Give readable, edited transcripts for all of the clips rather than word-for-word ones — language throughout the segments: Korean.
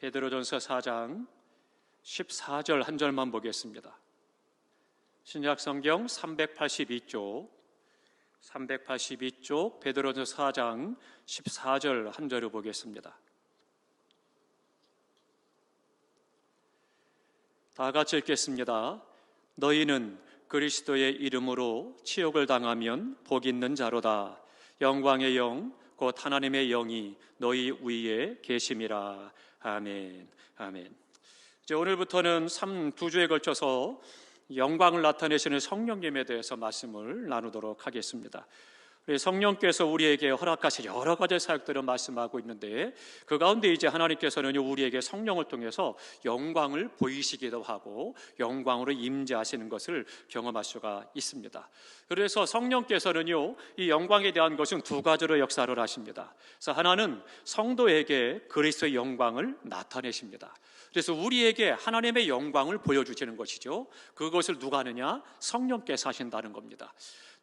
베드로전서 4장 14절 한 절만 보겠습니다. 신약성경 382쪽 베드로전서 4장 14절 한 절을 보겠습니다. 다 같이 읽겠습니다. 너희는 그리스도의 이름으로 치욕을 당하면 복 있는 자로다. 영광의 영 곧 하나님의 영이 너희 위에 계심이라. 아멘. 아멘. 이제 오늘부터는 두 주에 걸쳐서 영광을 나타내시는 성령님에 대해서 말씀을 나누도록 하겠습니다. 우리 성령께서 우리에게 허락하신 여러 가지 사역들을 말씀하고 있는데, 그 가운데 이제 하나님께서는 우리에게 성령을 통해서 영광을 보이시기도 하고 영광으로 임재하시는 것을 경험할 수가 있습니다. 그래서 성령께서는요, 이 영광에 대한 것은 두 가지로 역사를 하십니다. 그래서 하나는 성도에게 그리스도의 영광을 나타내십니다. 그래서 우리에게 하나님의 영광을 보여주시는 것이죠. 그것을 누가 하느냐? 성령께서 하신다는 겁니다.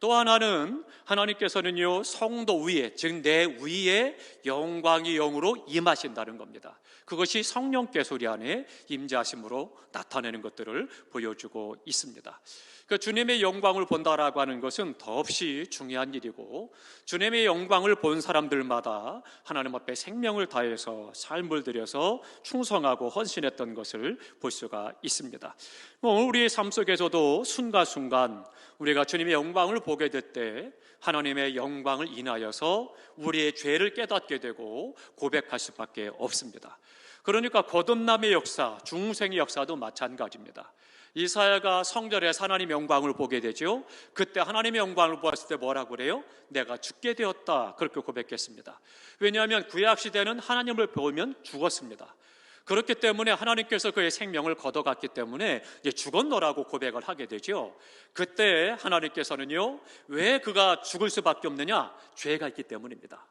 또 하나는 하나님께서는요, 성도 위에, 즉 내 위에 영광의 영으로 임하신다는 겁니다. 그것이 성령께서 우리 안에 임재하심으로 나타내는 것들을 보여주고 있습니다. 그 주님의 영광을 본다라고 하는 것은 더없이 중요한 일이고, 주님의 영광을 본 사람들마다 하나님 앞에 생명을 다해서 삶을 들여서 충성하고 헌신했던 것을 볼 수가 있습니다. 우리의 삶 속에서도 순간순간 우리가 주님의 영광을 보게 될 때 하나님의 영광을 인하여서 우리의 죄를 깨닫게 되고 고백할 수밖에 없습니다. 그러니까 거듭남의 역사, 중생의 역사도 마찬가지입니다. 이사야가 성전에서 하나님의 영광을 보게 되죠. 그때 하나님의 영광을 보았을 때 뭐라고 그래요? 내가 죽게 되었다, 그렇게 고백했습니다. 왜냐하면 구약시대는 하나님을 보면 죽었습니다. 그렇기 때문에 하나님께서 그의 생명을 걷어갔기 때문에 이제 죽었노라고 고백을 하게 되죠. 그때 하나님께서는요, 왜 그가 죽을 수밖에 없느냐? 죄가 있기 때문입니다.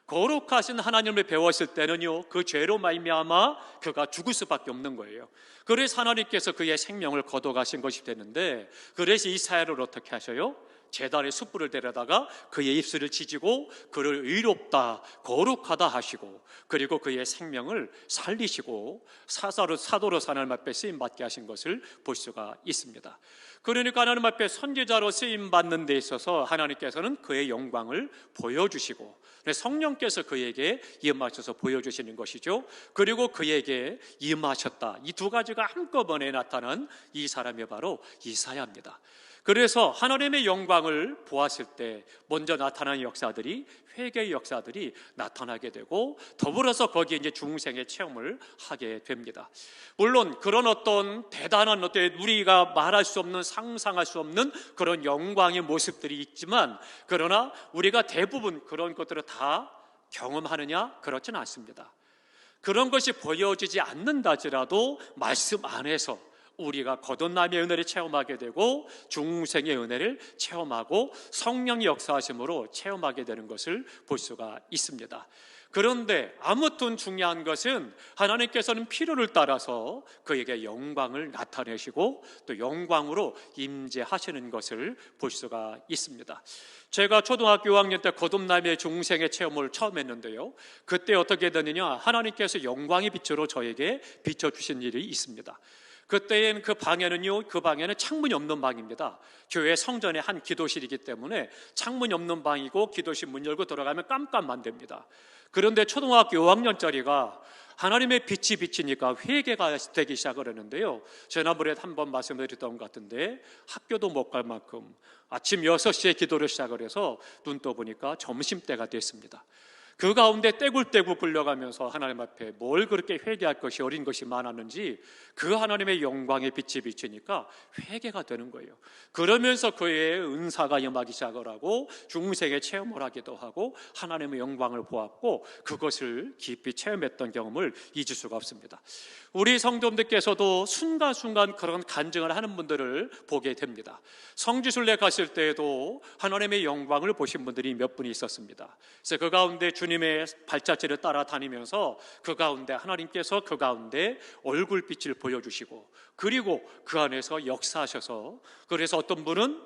거룩하신 하나님을 배웠을 때는요, 그 죄로 말미암아 그가 죽을 수밖에 없는 거예요. 그래서 하나님께서 그의 생명을 걷어가신 것이 되는데, 그래서 이사야를 어떻게 하셔요? 제단에 숯불을 데려다가 그의 입술을 지지고 그를 의롭다, 거룩하다 하시고, 그리고 그의 생명을 살리시고 사도로 하나님 앞에 쓰임받게 하신 것을 볼 수가 있습니다. 그러니까 하나님 앞에 선지자로 쓰임받는 데 있어서 하나님께서는 그의 영광을 보여주시고, 성령께서 그에게 임하셔서 보여주시는 것이죠. 그리고 그에게 임하셨다, 이 두 가지가 한꺼번에 나타난 이 사람이 바로 이사야입니다. 그래서 하나님의 영광을 보았을 때 먼저 나타나는 역사들이, 회개의 역사들이 나타나게 되고, 더불어서 거기에 이제 중생의 체험을 하게 됩니다. 물론 그런 어떤 대단한 우리가 말할 수 없는, 상상할 수 없는 그런 영광의 모습들이 있지만, 그러나 우리가 대부분 그런 것들을 다 경험하느냐? 그렇지는 않습니다. 그런 것이 보여지지 않는다지라도 말씀 안에서 우리가 거듭남의 은혜를 체험하게 되고 중생의 은혜를 체험하고 성령의 역사하심으로 체험하게 되는 것을 볼 수가 있습니다. 그런데 아무튼 중요한 것은 하나님께서는 필요를 따라서 그에게 영광을 나타내시고 또 영광으로 임재하시는 것을 볼 수가 있습니다. 제가 초등학교 5학년 때 거듭남의 중생의 체험을 처음 했는데요, 그때 어떻게 되느냐, 하나님께서 영광의 빛으로 저에게 비춰주신 일이 있습니다. 그때엔 그 방에는 창문이 없는 방입니다. 교회 성전의 한 기도실이기 때문에 창문이 없는 방이고, 기도실 문 열고 들어가면 깜깜한데입니다. 그런데 초등학교 5학년짜리가 하나님의 빛이 비치니까 회개가 되기 시작을 했는데요, 지난번에 한번 말씀드렸던 것 같은데 학교도 못 갈 만큼 아침 6시에 기도를 시작을 해서 눈 떠보니까 점심때가 됐습니다. 그 가운데 떼굴떼굴 굴려가면서 하나님 앞에 뭘 그렇게 회개할 것이, 어린 것이 많았는지 그 하나님의 영광의 빛이 비치니까 회개가 되는 거예요. 그러면서 그의 은사가 임하기 시작을 하고 중생의 체험을 하기도 하고 하나님의 영광을 보았고, 그것을 깊이 체험했던 경험을 잊을 수가 없습니다. 우리 성도님들께서도 순간순간 그런 간증을 하는 분들을 보게 됩니다. 성지순례 갔을 때에도 하나님의 영광을 보신 분들이 몇 분이 있었습니다. 그래서 그 가운데 주님의 발자취를 따라다니면서 그 가운데 하나님께서 그 가운데 얼굴빛을 보여주시고, 그리고 그 안에서 역사하셔서, 그래서 어떤 분은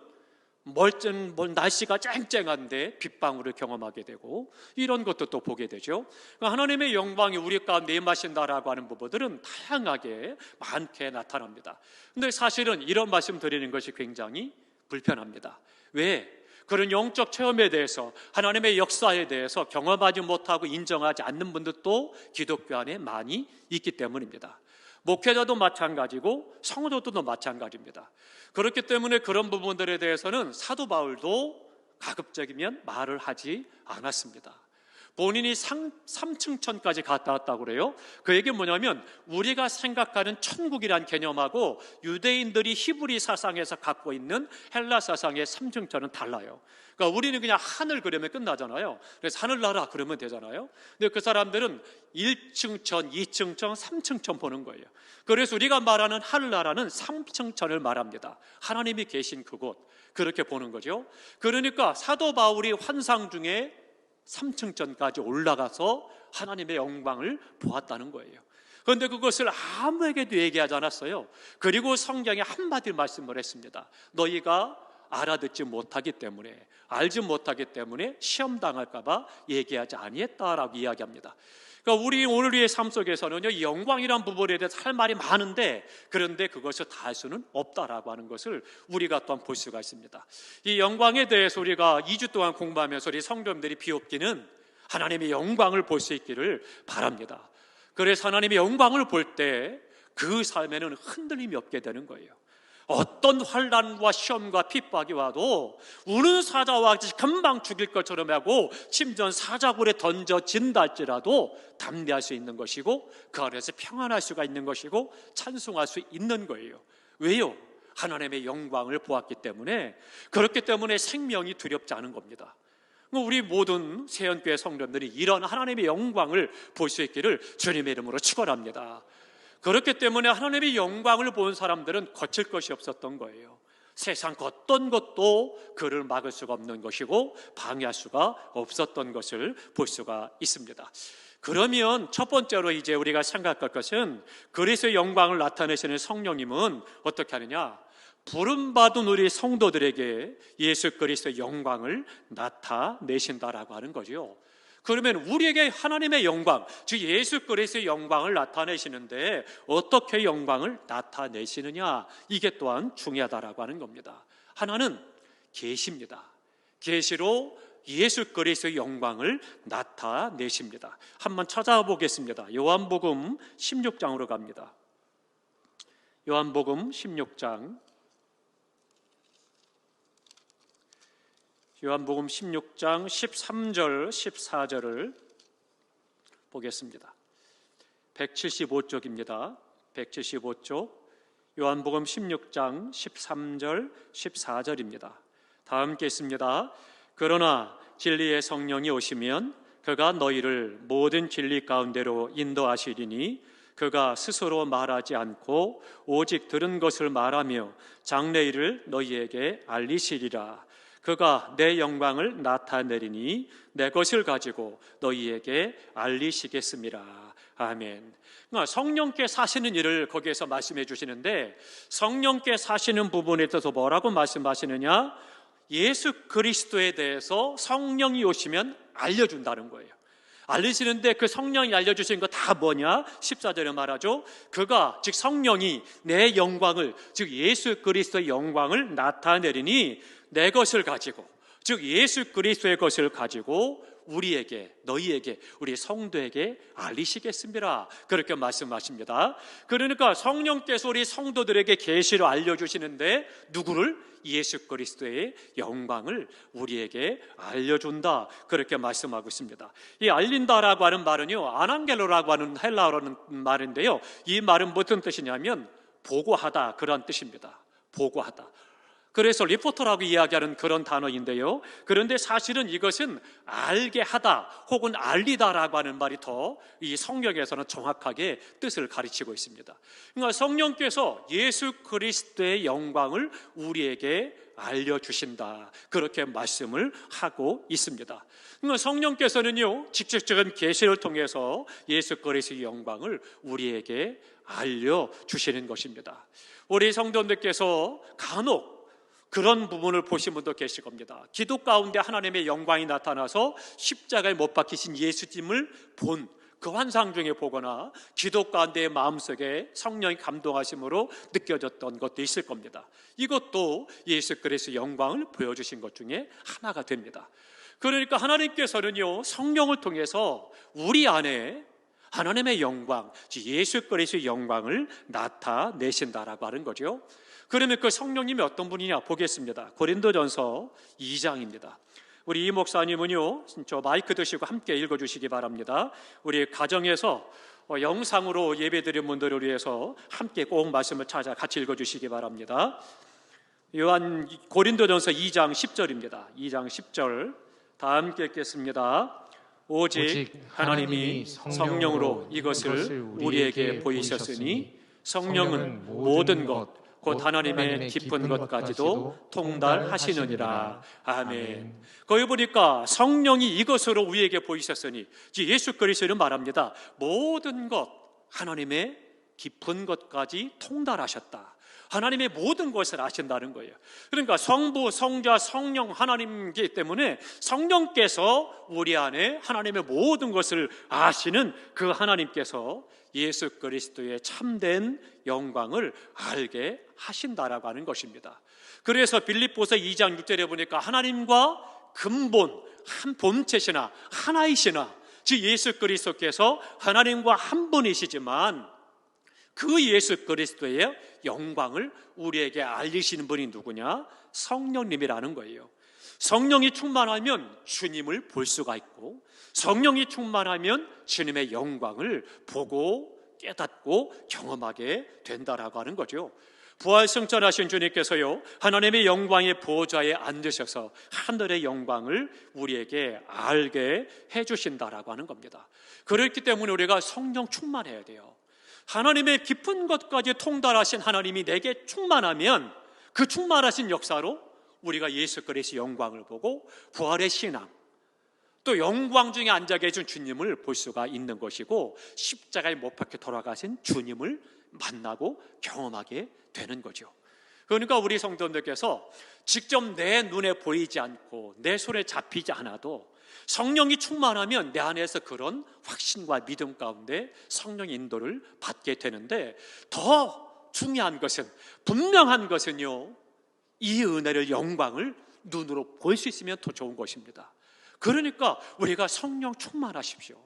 날씨가 쨍쨍한데 빗방울을 경험하게 되고 이런 것도 또 보게 되죠. 그러니까 하나님의 영광이 우리 가운데 임하신다라고 하는 부분들은 다양하게 많게 나타납니다. 근데 사실은 이런 말씀 드리는 것이 굉장히 불편합니다. 왜? 그런 영적 체험에 대해서, 하나님의 역사에 대해서 경험하지 못하고 인정하지 않는 분들도 기독교 안에 많이 있기 때문입니다. 목회자도 마찬가지고 성도들도 마찬가지입니다. 그렇기 때문에 그런 부분들에 대해서는 사도 바울도 가급적이면 말을 하지 않았습니다. 본인이 삼층천까지 갔다 왔다고 그래요. 그 얘기는 뭐냐면 우리가 생각하는 천국이란 개념하고 유대인들이 히브리 사상에서 갖고 있는 헬라 사상의 삼층천은 달라요. 그러니까 우리는 그냥 하늘 그러면 끝나잖아요. 그래서 하늘나라 그러면 되잖아요. 근데 그 사람들은 1층천, 2층천, 3층천 보는 거예요. 그래서 우리가 말하는 하늘나라는 3층천을 말합니다. 하나님이 계신 그곳, 그렇게 보는 거죠. 그러니까 사도 바울이 환상 중에 3층천까지 올라가서 하나님의 영광을 보았다는 거예요. 그런데 그것을 아무에게도 얘기하지 않았어요. 그리고 성경에 한마디 말씀을 했습니다. 너희가 알아듣지 못하기 때문에, 알지 못하기 때문에 시험당할까 봐 얘기하지 아니했다라고 이야기합니다. 그러니까 우리 오늘의 삶 속에서는 영광이란 부분에 대해서 할 말이 많은데, 그런데 그것을 다 할 수는 없다라고 하는 것을 우리가 또한 볼 수가 있습니다. 이 영광에 대해서 우리가 2주 동안 공부하면서 우리 성도님들이 비옵기는 하나님의 영광을 볼 수 있기를 바랍니다. 그래서 하나님의 영광을 볼 때 그 삶에는 흔들림이 없게 되는 거예요. 어떤 환난과 시험과 핍박이 와도 우는 사자와 같이 금방 죽일 것처럼 하고 심지어 사자굴에 던져진다 할지라도 담대할 수 있는 것이고 그 안에서 평안할 수가 있는 것이고 찬송할 수 있는 거예요. 왜요? 하나님의 영광을 보았기 때문에, 그렇기 때문에 생명이 두렵지 않은 겁니다. 우리 모든 세연교회 성도들이 이런 하나님의 영광을 볼 수 있기를 주님의 이름으로 축원합니다. 그렇기 때문에 하나님의 영광을 본 사람들은 거칠 것이 없었던 거예요. 세상 어떤 것도 그를 막을 수가 없는 것이고 방해할 수가 없었던 것을 볼 수가 있습니다. 그러면 첫 번째로 이제 우리가 생각할 것은 그리스도의 영광을 나타내시는 성령님은 어떻게 하느냐? 부름받은 우리 성도들에게 예수 그리스도의 영광을 나타내신다라고 하는 거죠. 그러면 우리에게 하나님의 영광, 즉 예수 그리스도의 영광을 나타내시는데 어떻게 영광을 나타내시느냐, 이게 또한 중요하다라고 하는 겁니다. 하나는 계시입니다. 계시로 예수 그리스도의 영광을 나타내십니다. 한번 찾아보겠습니다. 요한복음 16장으로 갑니다. 요한복음 16장, 요한복음 16장 13절 14절을 보겠습니다. 175쪽입니다. 175쪽 요한복음 16장 13절 14절입니다. 다 함께 있습니다. 그러나 진리의 성령이 오시면 그가 너희를 모든 진리 가운데로 인도하시리니 그가 스스로 말하지 않고 오직 들은 것을 말하며 장래일을 너희에게 알리시리라. 그가 내 영광을 나타내리니 내 것을 가지고 너희에게 알리시겠습니다. 아멘. 성령께 사시는 일을 거기에서 말씀해 주시는데, 성령께 사시는 부분에 있어서 뭐라고 말씀하시느냐? 예수 그리스도에 대해서 성령이 오시면 알려준다는 거예요. 알리시는데 그 성령이 알려주신 거 다 뭐냐? 14절에 말하죠. 그가, 즉 성령이 내 영광을, 즉 예수 그리스도의 영광을 나타내리니 내 것을 가지고, 즉 예수 그리스도의 것을 가지고 우리에게, 너희에게, 우리 성도에게 알리시겠습니다. 그렇게 말씀하십니다. 그러니까 성령께서 우리 성도들에게 계시를 알려주시는데 누구를? 예수 그리스도의 영광을 우리에게 알려준다. 그렇게 말씀하고 있습니다. 이 알린다라고 하는 말은요, 아난겔로라고 하는 헬라어라는 말인데요, 이 말은 무슨 뜻이냐면 보고하다, 그런 뜻입니다. 보고하다. 그래서 리포터라고 이야기하는 그런 단어인데요, 그런데 사실은 이것은 알게 하다 혹은 알리다라고 하는 말이 더 이 성경에서는 정확하게 뜻을 가르치고 있습니다. 그러니까 성령께서 예수 그리스도의 영광을 우리에게 알려주신다, 그렇게 말씀을 하고 있습니다. 그러니까 성령께서는요, 직접적인 계시를 통해서 예수 그리스도의 영광을 우리에게 알려주시는 것입니다. 우리 성도님들께서 간혹 그런 부분을 보신 분도 계실 겁니다. 기도 가운데 하나님의 영광이 나타나서 십자가에 못 박히신 예수님을 본 그 환상 중에 보거나 기도 가운데 마음속에 성령이 감동하심으로 느껴졌던 것도 있을 겁니다. 이것도 예수 그리스도의 영광을 보여주신 것 중에 하나가 됩니다. 그러니까 하나님께서는요, 성령을 통해서 우리 안에 하나님의 영광, 예수 그리스도의 영광을 나타내신다라고 하는 거죠. 그러면 그 성령님이 어떤 분이냐 보겠습니다. 고린도전서 2장입니다. 우리 이 목사님은요, 저 마이크 드시고 함께 읽어주시기 바랍니다. 우리 가정에서 영상으로 예배드린 분들을 위해서 함께 꼭 말씀을 찾아 같이 읽어주시기 바랍니다. 고린도전서 2장 10절입니다. 2장 10절 다 함께 읽겠습니다. 오직 하나님이 성령으로 이것을 우리에게 보이셨으니 성령은 모든 것 곧 하나님의 깊은 것까지도 통달하시느니라. 아멘. 거기 보니까 성령이 이것으로 우리에게 보이셨으니, 예수 그리스도는 말합니다. 모든 것, 하나님의 깊은 것까지 통달하셨다. 하나님의 모든 것을 아신다는 거예요. 그러니까 성부, 성자, 성령 하나님이기 때문에 성령께서 우리 안에 하나님의 모든 것을 아시는 그 하나님께서 예수 그리스도의 참된 영광을 알게 하신다라고 하는 것입니다. 그래서 빌립보서 2장 6절에 보니까 하나님과 근본, 한 본체시나 하나이시나, 즉 예수 그리스도께서 하나님과 한 분이시지만 그 예수 그리스도의 영광을 우리에게 알리시는 분이 누구냐? 성령님이라는 거예요. 성령이 충만하면 주님을 볼 수가 있고, 성령이 충만하면 주님의 영광을 보고 깨닫고 경험하게 된다라고 하는 거죠. 부활승천하신 주님께서요, 하나님의 영광의 보좌에 앉으셔서 하늘의 영광을 우리에게 알게 해주신다라고 하는 겁니다. 그렇기 때문에 우리가 성령 충만해야 돼요. 하나님의 깊은 것까지 통달하신 하나님이 내게 충만하면 그 충만하신 역사로 우리가 예수 그리스도의 영광을 보고 부활의 신앙, 또 영광 중에 앉아 계신 주님을 볼 수가 있는 것이고, 십자가에 못 박혀 돌아가신 주님을 만나고 경험하게 되는 거죠. 그러니까 우리 성도님들께서 직접 내 눈에 보이지 않고 내 손에 잡히지 않아도 성령이 충만하면 내 안에서 그런 확신과 믿음 가운데 성령의 인도를 받게 되는데, 더 중요한 것은, 분명한 것은요, 이 은혜를, 영광을 눈으로 볼 수 있으면 더 좋은 것입니다. 그러니까 우리가 성령 충만하십시오.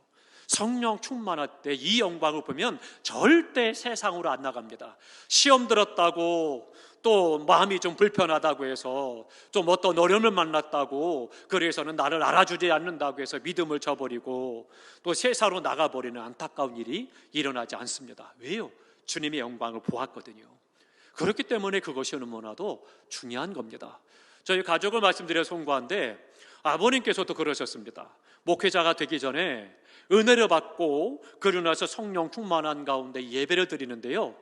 성령 충만할 때 이 영광을 보면 절대 세상으로 안 나갑니다. 시험 들었다고, 또 마음이 좀 불편하다고 해서, 좀 어떤 어려움을 만났다고 그래서는 나를 알아주지 않는다고 해서 믿음을 저버리고 또 세상으로 나가버리는 안타까운 일이 일어나지 않습니다. 왜요? 주님의 영광을 보았거든요. 그렇기 때문에 그것이 너무나도 중요한 겁니다. 저희 가족을 말씀드려 송구한데, 아버님께서도 그러셨습니다. 목회자가 되기 전에 은혜를 받고 그러고 나서 성령 충만한 가운데 예배를 드리는데요,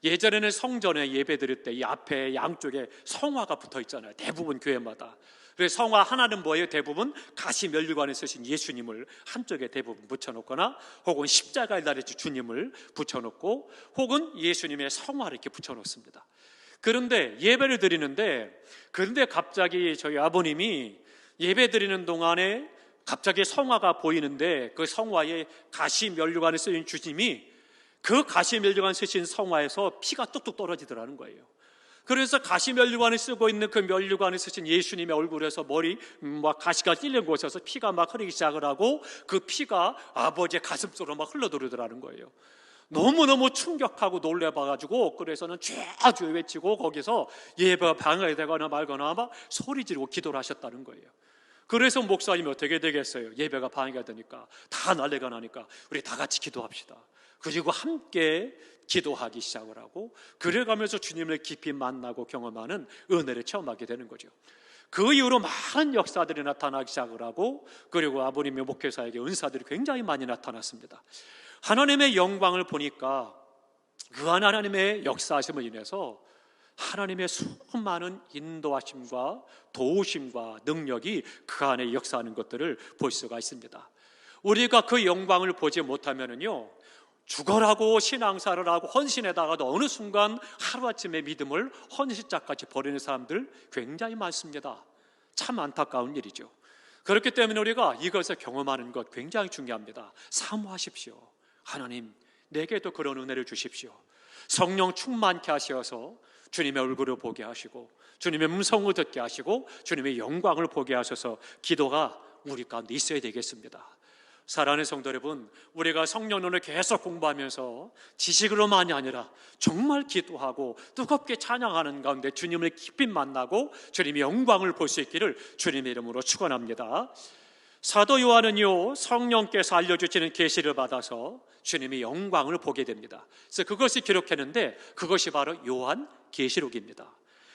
예전에는 성전에 예배 드릴 때 이 앞에 양쪽에 성화가 붙어 있잖아요. 대부분 교회마다. 그래서 성화 하나는 뭐예요? 대부분 가시 면류관에 쓰신 예수님을 한쪽에 대부분 붙여놓거나, 혹은 십자가에 달리신 주님을 붙여놓고, 혹은 예수님의 성화를 이렇게 붙여놓습니다. 그런데 예배를 드리는데, 그런데 갑자기 저희 아버님이 예배 드리는 동안에 갑자기 성화가 보이는데, 그 성화에 가시 면류관에 쓰인 주님이 그 가시면류관 쓰신 성화에서 피가 뚝뚝 떨어지더라는 거예요. 그래서 가시면류관을 쓰고 있는 그 면류관을 쓰신 예수님의 얼굴에서 머리 막 가시가 찔린 곳에서 피가 막 흐르기 시작을 하고, 그 피가 아버지의 가슴속으로 막 흘러들어오더라는 거예요. 너무너무 충격하고 놀래봐가지고, 그래서는 쫙 외치고 거기서 예배가 방해되거나 말거나 막 소리 지르고 기도를 하셨다는 거예요. 그래서 목사님이 어떻게 되겠어요? 예배가 방해가 되니까, 다 난리가 나니까 우리 다 같이 기도합시다. 그리고 함께 기도하기 시작을 하고, 그래가면서 주님을 깊이 만나고 경험하는 은혜를 체험하게 되는 거죠. 그 이후로 많은 역사들이 나타나기 시작을 하고, 그리고 아버님의 목회사에게 은사들이 굉장히 많이 나타났습니다. 하나님의 영광을 보니까 그 하나님의 역사하심을 인해서 하나님의 수많은 인도하심과 도우심과 능력이 그 안에 역사하는 것들을 볼 수가 있습니다. 우리가 그 영광을 보지 못하면은요, 죽어라고 신앙사를 하고 헌신에다가도 어느 순간 하루아침에 믿음을 헌신자까지 버리는 사람들 굉장히 많습니다. 참 안타까운 일이죠. 그렇기 때문에 우리가 이것을 경험하는 것 굉장히 중요합니다. 사모하십시오. 하나님, 내게도 그런 은혜를 주십시오. 성령 충만케 하셔서 주님의 얼굴을 보게 하시고 주님의 음성을 듣게 하시고 주님의 영광을 보게 하셔서 기도가 우리 가운데 있어야 되겠습니다. 사랑하는 성도 여러분, 우리가 성령론을 계속 공부하면서 지식으로만이 아니라 정말 기도하고 뜨겁게 찬양하는 가운데 주님을 깊이 만나고 주님의 영광을 볼 수 있기를 주님의 이름으로 축원합니다. 사도 요한은요, 성령께서 알려주시는 계시를 받아서 주님의 영광을 보게 됩니다. 그래서 그것을 기록했는데 그것이 바로 요한 계시록입니다.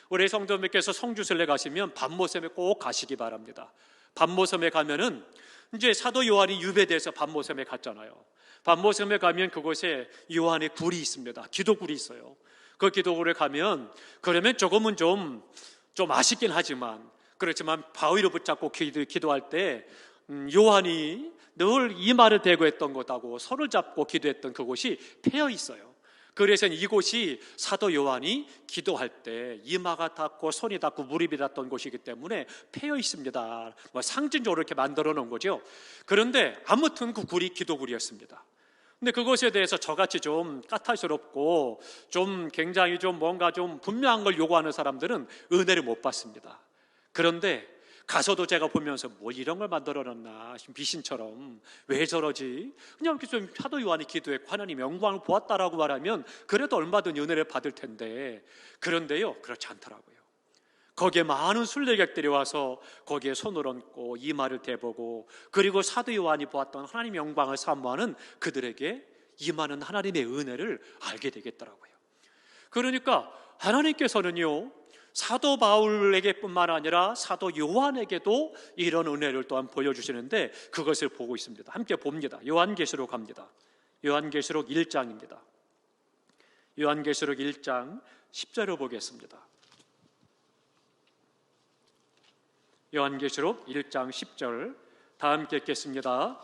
우리 성도님께서 성주순례 가시면 밤모섬에 꼭 가시기 바랍니다. 밤모섬에 가면은 이제 사도 요한이 유배돼서 밤모섬에 갔잖아요. 밤모섬에 가면 그곳에 요한의 굴이 있습니다. 기도굴이 있어요. 그 기도굴에 가면 그러면 조금은 좀 아쉽긴 하지만 그렇지만 바위로 붙잡고 기도할 때 요한이 늘 이마를 대고 했던 곳하고 손을 잡고 기도했던 그곳이 패여 있어요. 그래서 이곳이 사도 요한이 기도할 때 이마가 닿고 손이 닿고 무릎이 닿던 곳이기 때문에 패여 있습니다. 상징적으로 이렇게 만들어 놓은 거죠. 그런데 아무튼 그 굴이 기도굴이었습니다. 근데 그것에 대해서 저같이 좀 까탈스럽고 좀 굉장히 좀 뭔가 좀 분명한 걸 요구하는 사람들은 은혜를 못 받습니다. 그런데 가서도 제가 보면서 뭐 이런 걸 만들어놨나 미신처럼 왜 저러지? 그냥 이렇게 좀 사도 요한이 기도했고 하나님 영광을 보았다라고 말하면 그래도 얼마든 은혜를 받을 텐데 그런데요 그렇지 않더라고요. 거기에 많은 순례객들이 와서 거기에 손을 얹고 이마를 대보고 그리고 사도 요한이 보았던 하나님의 영광을 사모하는 그들에게 임하는 하나님의 은혜를 알게 되겠더라고요. 그러니까 하나님께서는요 사도 바울에게 뿐만 아니라 사도 요한에게도 이런 은혜를 또한 보여주시는데 그것을 보고 있습니다. 함께 봅니다. 요한계시록 갑니다. 요한계시록 1장입니다. 요한계시록 1장 10절을 보겠습니다. 요한계시록 1장 10절 다 함께 읽겠습니다.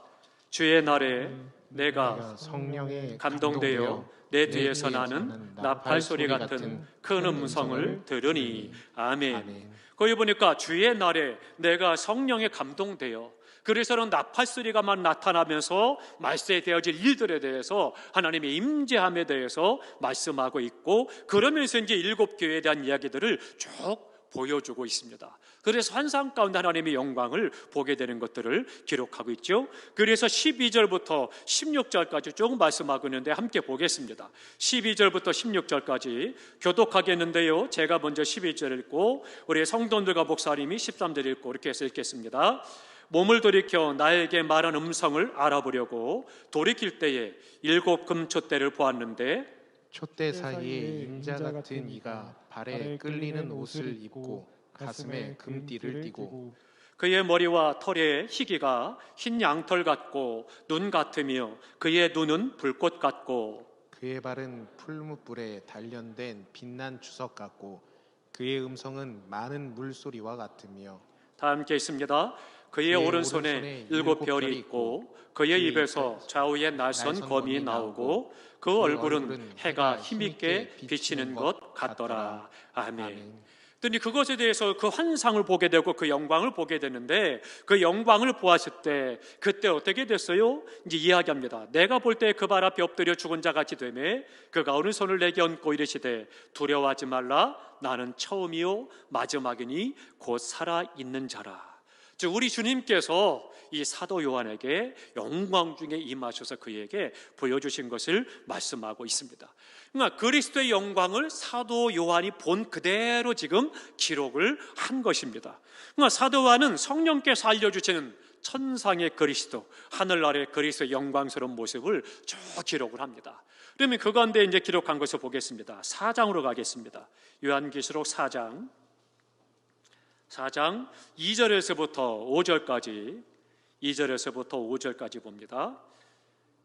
주의 날에 내가 성령에 감동되어 내 뒤에서 나는 나팔 소리 같은 큰 음성을 들으니 아멘. 거기 보니까 주의 날에 내가 성령에 감동되어 그래서는 나팔 소리가만 나타나면서 말세에 되어질 일들에 대해서 하나님의 임재함에 대해서 말씀하고 있고 그러면서 이제 7교회에 대한 이야기들을 쭉 보여주고 있습니다. 그래서 환상 가운데 하나님의 영광을 보게 되는 것들을 기록하고 있죠. 그래서 12절부터 16절까지 쭉 말씀하고 있는데 함께 보겠습니다. 12절부터 16절까지 교독하겠는데요 제가 먼저 12절 읽고 우리 성도들과 목사님이 13절 읽고 이렇게 해서 읽겠습니다. 몸을 돌이켜 나에게 말한 음성을 알아보려고 돌이킬 때에 7 금촛대를 보았는데 촛대 사이에 인자 같은 이가 발에 끌리는 옷을 입고 가슴에 금띠를 띠고 그의 머리와 털의 희기가 흰 양털 같고 눈 같으며 그의 눈은 불꽃 같고 그의 발은 풀무불에 단련된 빛난 주석 같고 그의 음성은 많은 물소리와 같으며 다 함께 있습니다. 그의 오른손에 7 별이 있고 그의 입에서 좌우에 날선 검이 나오고 그 얼굴은 해가 힘있게 비치는 것 같더라. 아멘. 그랬더니 그것에 대해서 그 환상을 보게 되고 그 영광을 보게 되는데 그 영광을 보았을 때 그때 어떻게 됐어요? 이제 이야기합니다. 내가 볼 때 그 발 앞에 엎드려 죽은 자 같이 되매 그가 오른손을 내게 얹고 이르시되 두려워하지 말라 나는 처음이요 마지막이니 곧 살아있는 자라. 즉 우리 주님께서 이 사도 요한에게 영광 중에 임하셔서 그에게 보여주신 것을 말씀하고 있습니다. 그러니까 그리스도의 영광을 사도 요한이 본 그대로 지금 기록을 한 것입니다. 그러니까 사도 요한은 성령께서 알려주시는 천상의 그리스도, 하늘 아래 그리스도의 영광스러운 모습을 쭉 기록을 합니다. 그러면 그 가운데 이제 기록한 것을 보겠습니다. 4장으로 가겠습니다. 요한계시록 4장 2절에서부터 5절까지 2절에서부터 5절까지 봅니다.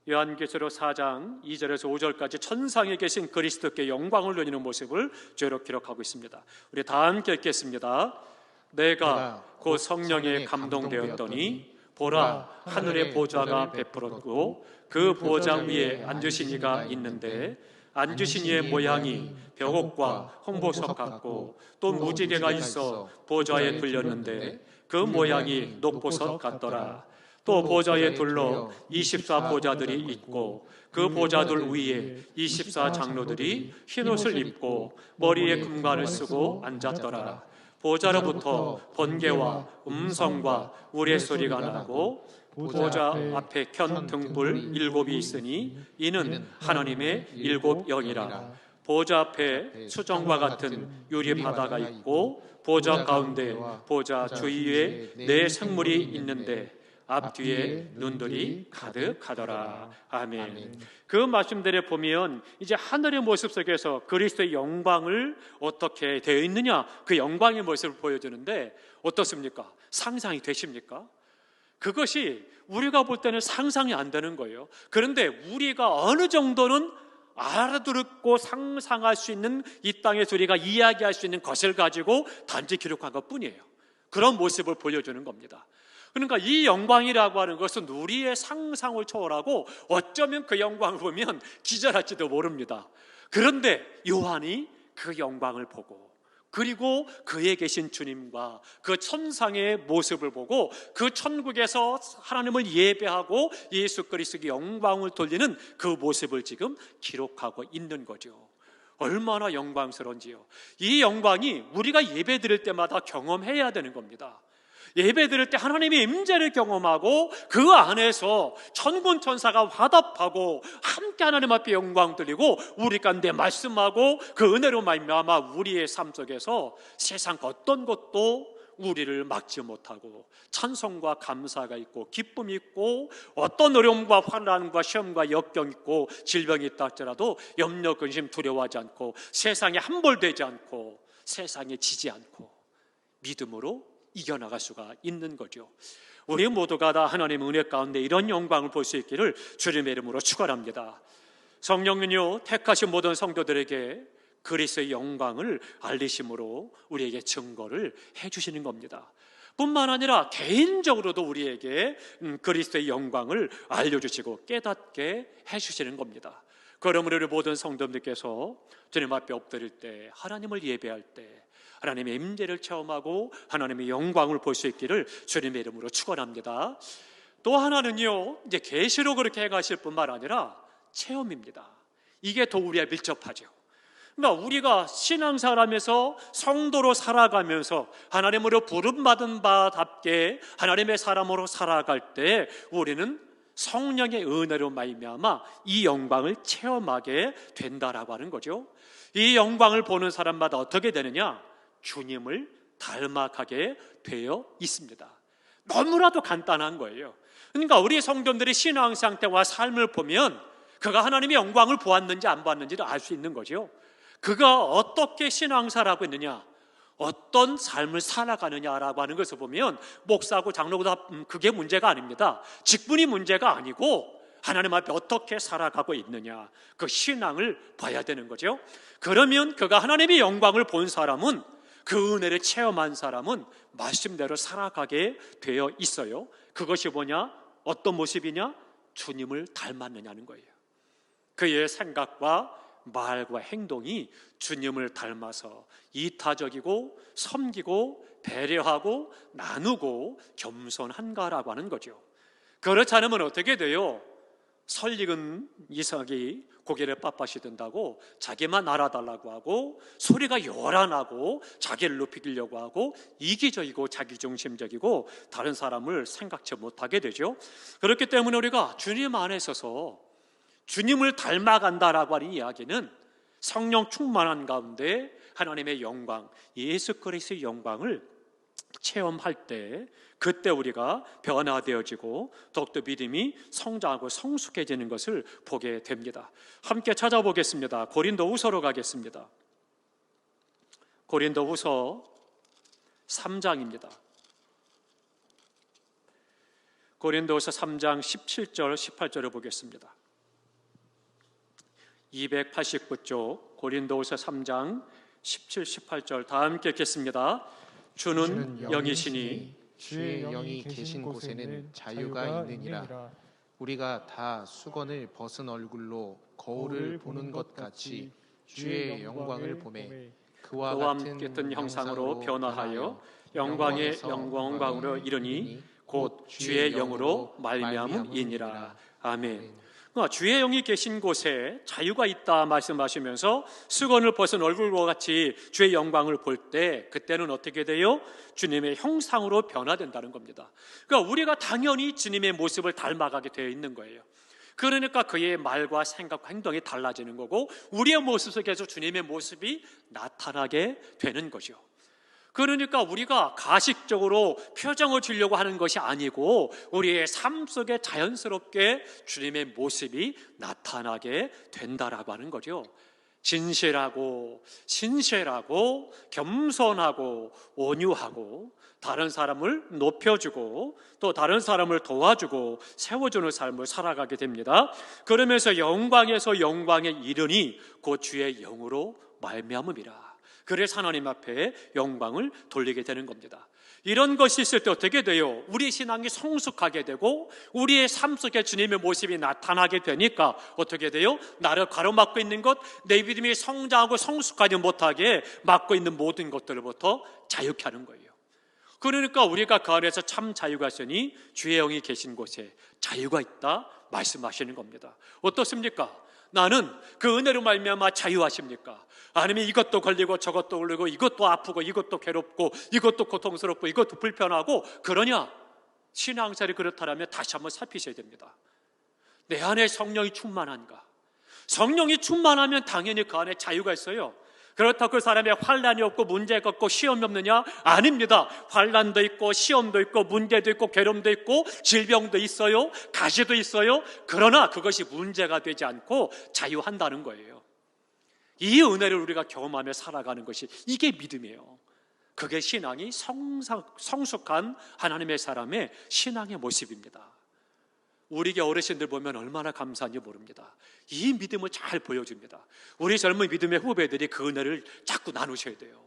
요한계시록 4장 2절에서 5절까지 천상에 계신 그리스도께 영광을 누리는 모습을 저렇게 기록하고 있습니다. 우리 다 함께 읽겠습니다. 내가 곧 성령에 감동되었더니 보라, 하늘의 보좌가 베풀었고 그 보좌 위에 앉으신 이가 있는데 앉으신 이의 모양이 벽옥과 홍보석 같고 또 무지개가 있어 보좌에 둘렸는데 그 모양이 녹보석 같더라. 또 보좌에 둘러 24 보좌들이 있고 그 보좌들 위에 24 장로들이 흰옷을 입고 머리에 금관을 쓰고 앉았더라. 보좌로부터 번개와 음성과 우레소리가 나고 보좌 앞에 켠 등불 7이 있으니 이는 하나님의 7 영이라. 보좌 앞에 수정과 같은 유리 바다가 있고 보좌 가운데 보좌 주위에 네 생물이 있는데 앞뒤에 눈들이 가득하더라. 아멘. 그 말씀들에 보면 이제 하늘의 모습 속에서 그리스도의 영광을 어떻게 되어 있느냐, 그 영광의 모습을 보여주는데 어떻습니까? 상상이 되십니까? 그것이 우리가 볼 때는 상상이 안 되는 거예요. 그런데 우리가 어느 정도는 알아듣고 상상할 수 있는, 이 땅에서 우리가 이야기할 수 있는 것을 가지고 단지 기록한 것뿐이에요. 그런 모습을 보여주는 겁니다. 그러니까 이 영광이라고 하는 것은 우리의 상상을 초월하고 어쩌면 그 영광을 보면 기절할지도 모릅니다. 그런데 요한이 그 영광을 보고 그리고 그에 계신 주님과 그 천상의 모습을 보고 그 천국에서 하나님을 예배하고 예수 그리스도의 영광을 돌리는 그 모습을 지금 기록하고 있는 거죠. 얼마나 영광스러운지요. 이 영광이 우리가 예배 드릴 때마다 경험해야 되는 겁니다. 예배 드릴 때 하나님의 임재를 경험하고 그 안에서 천군 천사가 화답하고 함께 하나님 앞에 영광 드리고 우리 가운데 말씀하고 그 은혜로 말미암아 우리의 삶 속에서 세상 어떤 것도 우리를 막지 못하고 찬송과 감사가 있고 기쁨이 있고 어떤 어려움과 환난과 시험과 역경 있고 질병이 있다 할지라도 염려 근심 두려워하지 않고 세상에 함몰되지 않고 세상에 지지 않고 믿음으로 이겨나갈 수가 있는 거죠. 우리 모두가 다 하나님의 은혜 가운데 이런 영광을 볼 수 있기를 주님의 이름으로 축원합니다. 성령은요 택하신 모든 성도들에게 그리스도의 영광을 알리심으로 우리에게 증거를 해주시는 겁니다. 뿐만 아니라 개인적으로도 우리에게 그리스도의 영광을 알려주시고 깨닫게 해주시는 겁니다. 그러므로 우리 모든 성도님들께서 주님 앞에 엎드릴 때, 하나님을 예배할 때 하나님의 임재를 체험하고 하나님의 영광을 볼 수 있기를 주님의 이름으로 축원합니다. 또 하나는요, 이제 계시로 그렇게 해가실 뿐만 아니라 체험입니다. 이게 더 우리와 밀접하죠. 그러니까 우리가 신앙생활하면서 성도로 살아가면서 하나님으로 부름받은 바답게 하나님의 사람으로 살아갈 때 우리는 성령의 은혜로 말미암아 이 영광을 체험하게 된다라고 하는 거죠. 이 영광을 보는 사람마다 어떻게 되느냐? 주님을 닮아가게 되어 있습니다. 너무나도 간단한 거예요. 그러니까 우리 성도들의 신앙 상태와 삶을 보면 그가 하나님의 영광을 보았는지 안 보았는지를 알 수 있는 거죠. 그가 어떻게 신앙생활하고 있느냐, 어떤 삶을 살아가느냐라고 하는 것을 보면 목사하고 장로보다 그게 문제가 아닙니다. 직분이 문제가 아니고 하나님 앞에 어떻게 살아가고 있느냐, 그 신앙을 봐야 되는 거죠. 그러면 그가 하나님의 영광을 본 사람은, 그 은혜를 체험한 사람은 말씀대로 살아가게 되어 있어요. 그것이 뭐냐? 어떤 모습이냐? 주님을 닮았느냐는 거예요. 그의 생각과 말과 행동이 주님을 닮아서 이타적이고 섬기고 배려하고 나누고 겸손한가라고 하는 거죠. 그렇지 않으면 어떻게 돼요? 설익은 이삭이 고개를 빳빳이 든다고 자기만 알아달라고 하고 소리가 요란하고 자기를 높이려고 하고 이기적이고 자기중심적이고 다른 사람을 생각지 못하게 되죠. 그렇기 때문에 우리가 주님 안에 있어서 주님을 닮아간다라고 하는 이야기는 성령 충만한 가운데 하나님의 영광, 예수 그리스도의 영광을 체험할 때, 그때 우리가 변화되어지고 더욱더 믿음이 성장하고 성숙해지는 것을 보게 됩니다. 함께 찾아보겠습니다. 고린도후서로 가겠습니다. 고린도후서 3장입니다. 고린도후서 3장 17절 18절을 보겠습니다. 289쪽 고린도후서 3장 17, 18절 다 함께 읽겠습니다. 주는 영이시니 주의 영이 계신 곳에는 자유가 있느니라. 우리가 다 수건을 벗은 얼굴로 거울을 보는 것 같이 주의 영광을 보매 그와 같은 형상으로 변화하여 영광의 영광으로 이르니 곧 주의 영으로 말미암음이니라. 아멘. 주의 영이 계신 곳에 자유가 있다 말씀하시면서 수건을 벗은 얼굴과 같이 주의 영광을 볼 때 그때는 어떻게 돼요? 주님의 형상으로 변화된다는 겁니다. 그러니까 우리가 당연히 주님의 모습을 닮아가게 되어 있는 거예요. 그러니까 그의 말과 생각과 행동이 달라지는 거고 우리의 모습 속에서 주님의 모습이 나타나게 되는 거죠. 그러니까 우리가 가식적으로 표정을 주려고 하는 것이 아니고 우리의 삶 속에 자연스럽게 주님의 모습이 나타나게 된다라고 하는 거죠. 진실하고 신실하고 겸손하고 온유하고 다른 사람을 높여주고 또 다른 사람을 도와주고 세워주는 삶을 살아가게 됩니다. 그러면서 영광에서 영광에 이르니 곧 주의 영으로 말미암음이라. 그래서 하나님 앞에 영광을 돌리게 되는 겁니다. 이런 것이 있을 때 어떻게 돼요? 우리 신앙이 성숙하게 되고 우리의 삶 속에 주님의 모습이 나타나게 되니까 어떻게 돼요? 나를 가로막고 있는 것, 내 믿음이 성장하고 성숙하지 못하게 막고 있는 모든 것들로부터 자유케 하는 거예요. 그러니까 우리가 그 안에서 참 자유가 있으니 주의 영이 계신 곳에 자유가 있다 말씀하시는 겁니다. 어떻습니까? 나는 그 은혜로 말미암아 자유하십니까? 아니면 이것도 걸리고 저것도 걸리고 이것도 아프고 이것도 괴롭고 이것도 고통스럽고 이것도 불편하고 그러냐? 신앙생활이 그렇다면 다시 한번 살피셔야 됩니다. 내 안에 성령이 충만한가? 성령이 충만하면 당연히 그 안에 자유가 있어요. 그렇다고 그 사람의 환난이 없고 문제가 없고 시험이 없느냐? 아닙니다. 환난도 있고 시험도 있고 문제도 있고 괴로움도 있고 질병도 있어요. 가시도 있어요. 그러나 그것이 문제가 되지 않고 자유한다는 거예요. 이 은혜를 우리가 경험하며 살아가는 것이 이게 믿음이에요. 그게 신앙이 성숙한 하나님의 사람의 신앙의 모습입니다. 우리 어르신들 보면 얼마나 감사한지 모릅니다. 이 믿음을 잘 보여줍니다. 우리 젊은 믿음의 후배들이 그 은혜를 자꾸 나누셔야 돼요.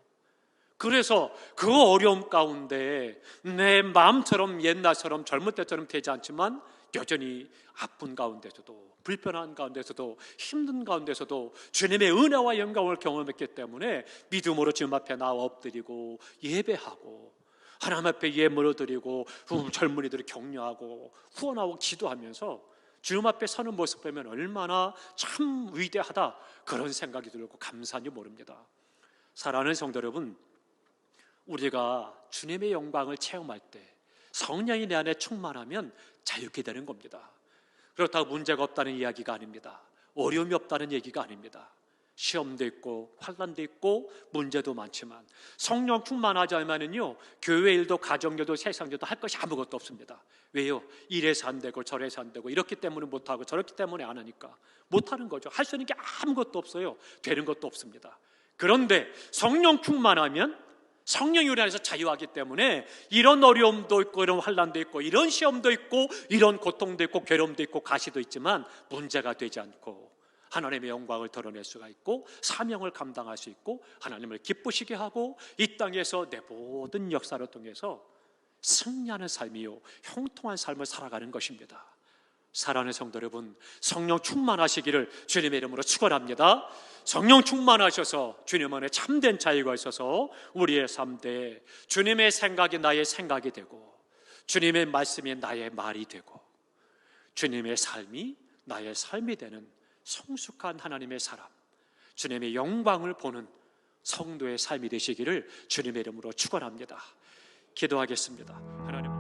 그래서 그 어려움 가운데 내 마음처럼 옛날처럼 젊을 때처럼 되지 않지만 여전히 아픈 가운데서도 불편한 가운데서도 힘든 가운데서도 주님의 은혜와 영광을 경험했기 때문에 믿음으로 주님 앞에 나와 엎드리고 예배하고 하나님 앞에 예물을 드리고 젊은이들을 격려하고 후원하고 기도하면서 주님 앞에 서는 모습 보면 얼마나 참 위대하다 그런 생각이 들고 감사한지 모릅니다. 사랑하는 성도 여러분, 우리가 주님의 영광을 체험할 때 성령이 내 안에 충만하면 자유케 되는 겁니다. 그렇다고 문제가 없다는 이야기가 아닙니다. 어려움이 없다는 얘기가 아닙니다. 시험도 있고 환난도 있고 문제도 많지만 성령 충만하지 않으면요 교회 일도 가정 일도 세상 일도 할 것이 아무것도 없습니다. 왜요? 이래서 안 되고 저래서 안 되고 이렇기 때문에 못하고 저렇기 때문에 안 하니까 못하는 거죠. 할 수 있는 게 아무것도 없어요. 되는 것도 없습니다. 그런데 성령 충만하면 성령이 우리 안에서 자유하기 때문에 이런 어려움도 있고 이런 환난도 있고 이런 시험도 있고 이런 고통도 있고 괴로움도 있고 가시도 있지만 문제가 되지 않고 하나님의 영광을 드러낼 수가 있고 사명을 감당할 수 있고 하나님을 기쁘시게 하고 이 땅에서 내 모든 역사를 통해서 승리하는 삶이요 형통한 삶을 살아가는 것입니다. 사랑하는 성도 여러분, 성령 충만하시기를 주님의 이름으로 축원합니다. 성령 충만하셔서 주님 안에 참된 자유가 있어서 우리의 삶에 주님의 생각이 나의 생각이 되고 주님의 말씀이 나의 말이 되고 주님의 삶이 나의 삶이 되는 성숙한 하나님의 사람, 주님의 영광을 보는 성도의 삶이 되시기를 주님의 이름으로 축원합니다. 기도하겠습니다. 하나님.